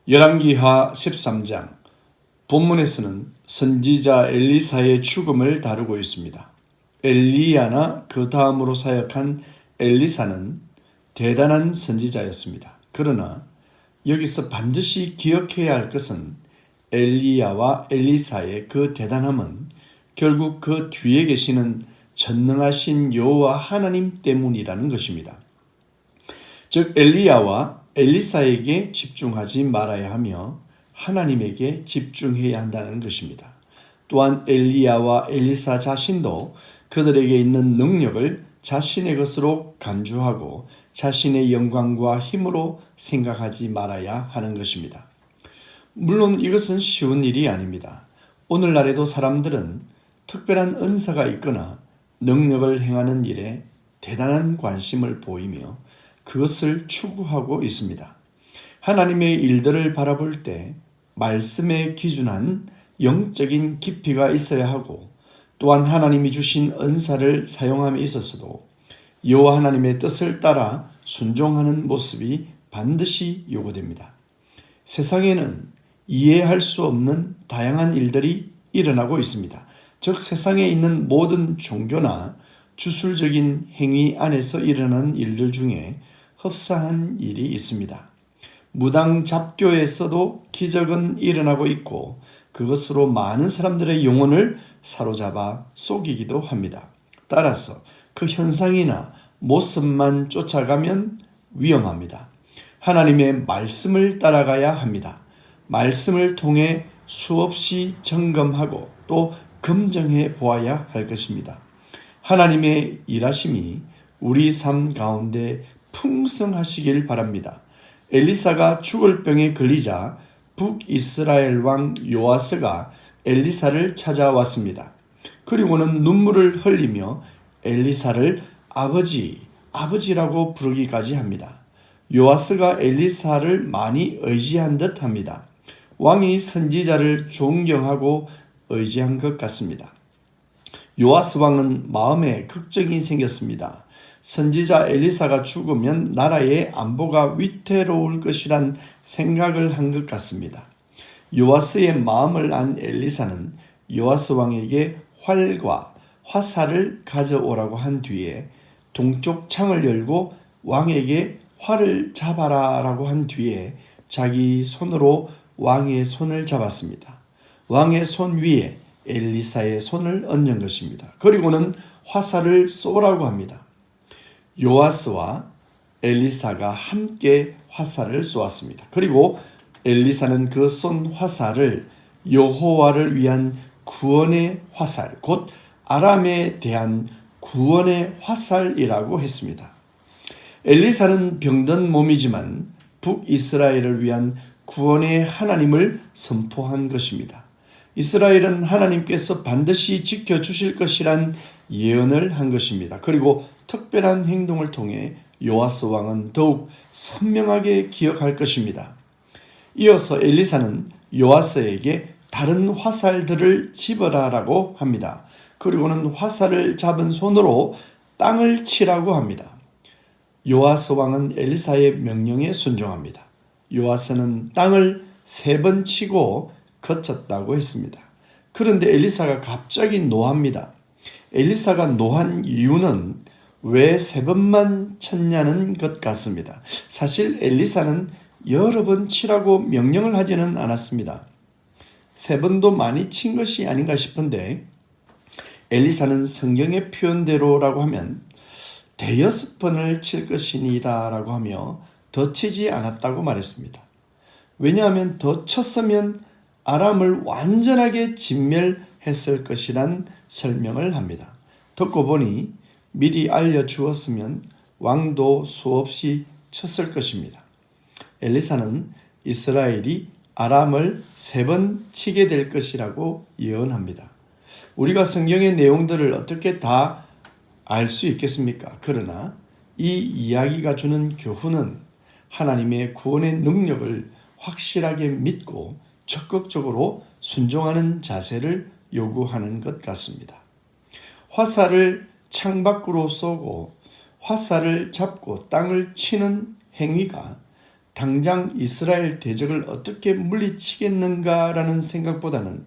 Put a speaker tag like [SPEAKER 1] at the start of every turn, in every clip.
[SPEAKER 1] 열왕기하 13장 본문에서는 선지자 엘리사의 죽음을 다루고 있습니다. 엘리야나 그 다음으로 사역한 엘리사는 대단한 선지자였습니다. 그러나 여기서 반드시 기억해야 할 것은 엘리야와 엘리사의 그 대단함은 결국 그 뒤에 계시는 전능하신 여호와 하나님 때문이라는 것입니다. 즉 엘리야와 엘리사에게 집중하지 말아야 하며 하나님에게 집중해야 한다는 것입니다. 또한 엘리야와 엘리사 자신도 그들에게 있는 능력을 자신의 것으로 간주하고 자신의 영광과 힘으로 생각하지 말아야 하는 것입니다. 물론 이것은 쉬운 일이 아닙니다. 오늘날에도 사람들은 특별한 은사가 있거나 능력을 행하는 일에 대단한 관심을 보이며 그것을 추구하고 있습니다. 하나님의 일들을 바라볼 때 말씀에 기준한 영적인 깊이가 있어야 하고 또한 하나님이 주신 은사를 사용함에 있어서도 여호와 하나님의 뜻을 따라 순종하는 모습이 반드시 요구됩니다. 세상에는 이해할 수 없는 다양한 일들이 일어나고 있습니다. 즉 세상에 있는 모든 종교나 주술적인 행위 안에서 일어나는 일들 중에 흡사한 일이 있습니다. 무당 잡교에서도 기적은 일어나고 있고 그것으로 많은 사람들의 영혼을 사로잡아 속이기도 합니다. 따라서 그 현상이나 모습만 쫓아가면 위험합니다. 하나님의 말씀을 따라가야 합니다. 말씀을 통해 수없이 점검하고 또 검증해 보아야 할 것입니다. 하나님의 일하심이 우리 삶 가운데 풍성하시길 바랍니다. 엘리사가 죽을 병에 걸리자 북이스라엘 왕 요아스가 엘리사를 찾아왔습니다. 그리고는 눈물을 흘리며 엘리사를 아버지라고 부르기까지 합니다. 요아스가 엘리사를 많이 의지한 듯 합니다. 왕이 선지자를 존경하고 의지한 것 같습니다. 요아스 왕은 마음에 걱정이 생겼습니다. 선지자 엘리사가 죽으면 나라의 안보가 위태로울 것이란 생각을 한 것 같습니다. 요아스의 마음을 안 엘리사는 요아스 왕에게 활과 화살을 가져오라고 한 뒤에 동쪽 창을 열고 왕에게 활을 잡아라 라고 한 뒤에 자기 손으로 왕의 손을 잡았습니다. 왕의 손 위에 엘리사의 손을 얹은 것입니다. 그리고는 화살을 쏘라고 합니다. 요아스와 엘리사가 함께 화살을 쏘았습니다. 그리고 엘리사는 그 쏜 화살을 여호와를 위한 구원의 화살, 곧 아람에 대한 구원의 화살이라고 했습니다. 엘리사는 병든 몸이지만 북이스라엘을 위한 구원의 하나님을 선포한 것입니다. 이스라엘은 하나님께서 반드시 지켜주실 것이란 예언을 한 것입니다. 그리고 특별한 행동을 통해 요아스 왕은 더욱 선명하게 기억할 것입니다. 이어서 엘리사는 요아스에게 다른 화살들을 집어라라고 합니다. 그리고는 화살을 잡은 손으로 땅을 치라고 합니다. 요아스 왕은 엘리사의 명령에 순종합니다. 요아스는 땅을 3번 치고 거쳤다고 했습니다. 그런데 엘리사가 갑자기 노합니다. 엘리사가 노한 이유는 왜 3번만 쳤냐는 것 같습니다. 사실 엘리사는 여러 번 치라고 명령을 하지는 않았습니다. 3번도 많이 친 것이 아닌가 싶은데 엘리사는 성경의 표현대로라고 하면 5번을 칠 것이니다 라고 하며 더 치지 않았다고 말했습니다. 왜냐하면 더 쳤으면 아람을 완전하게 진멸했을 것이란 설명을 합니다. 듣고 보니 미리 알려주었으면 왕도 수없이 쳤을 것입니다. 엘리사는 이스라엘이 아람을 3번 치게 될 것이라고 예언합니다. 우리가 성경의 내용들을 어떻게 다 알 수 있겠습니까? 그러나 이 이야기가 주는 교훈은 하나님의 구원의 능력을 확실하게 믿고 적극적으로 순종하는 자세를 요구하는 것 같습니다. 화살을 창밖으로 쏘고 화살을 잡고 땅을 치는 행위가 당장 이스라엘 대적을 어떻게 물리치겠는가라는 생각보다는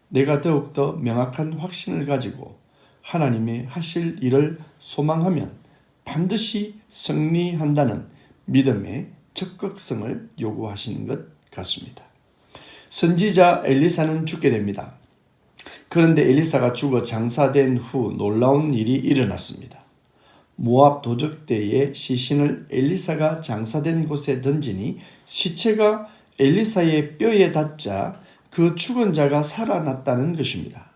[SPEAKER 1] 내가 더욱더 명확한 확신을 가지고 하나님의 하실 일을 소망하면 반드시 승리한다는 믿음의 적극성을 요구하시는 것 같습니다. 선지자 엘리사는 죽게 됩니다. 그런데 엘리사가 죽어 장사된 후 놀라운 일이 일어났습니다. 모압 도적대의 시신을 엘리사가 장사된 곳에 던지니 시체가 엘리사의 뼈에 닿자 그 죽은 자가 살아났다는 것입니다.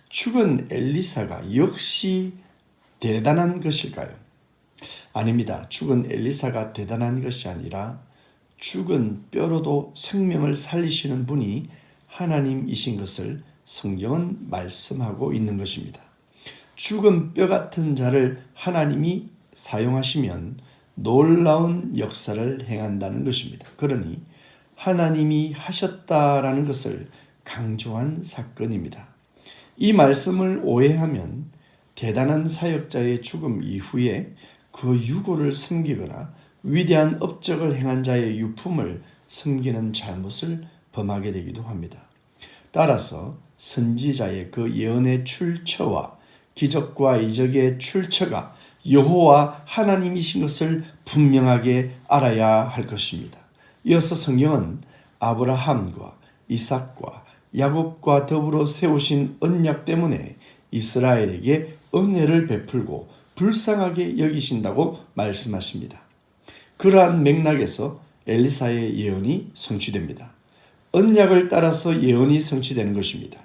[SPEAKER 1] 죽은 엘리사가 역시 대단한 것일까요? 아닙니다. 죽은 엘리사가 대단한 것이 아니라 죽은 뼈로도 생명을 살리시는 분이 하나님이신 것을 성경은 말씀하고 있는 것입니다. 죽은 뼈 같은 자를 하나님이 사용하시면 놀라운 역사를 행한다는 것입니다. 그러니 하나님이 하셨다라는 것을 강조한 사건입니다. 이 말씀을 오해하면 대단한 사역자의 죽음 이후에 그 유고를 섬기거나 위대한 업적을 행한 자의 유품을 섬기는 잘못을 범하게 되기도 합니다. 따라서 선지자의 그 예언의 출처와 기적과 이적의 출처가 여호와 하나님이신 것을 분명하게 알아야 할 것입니다. 이어서 성경은 아브라함과 이삭과 야곱과 더불어 세우신 언약 때문에 이스라엘에게 은혜를 베풀고 불쌍하게 여기신다고 말씀하십니다. 그러한 맥락에서 엘리사의 예언이 성취됩니다. 언약을 따라서 예언이 성취되는 것입니다.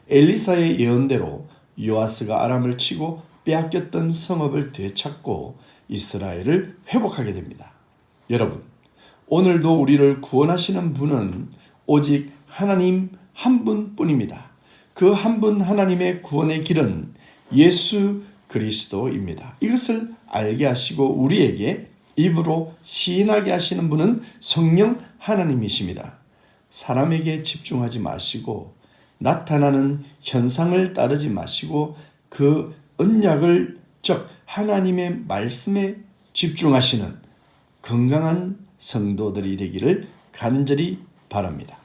[SPEAKER 1] 엘리사의 예언대로 요아스가 아람을 치고 빼앗겼던 성읍을 되찾고 이스라엘을 회복하게 됩니다. 여러분, 오늘도 우리를 구원하시는 분은 오직 하나님 한 분뿐입니다. 그 한 분 하나님의 구원의 길은 예수 그리스도입니다. 이것을 알게 하시고 우리에게 입으로 시인하게 하시는 분은 성령 하나님이십니다. 사람에게 집중하지 마시고 나타나는 현상을 따르지 마시고 그 언약을 즉 하나님의 말씀에 집중하시는 건강한 성도들이 되기를 간절히 바랍니다.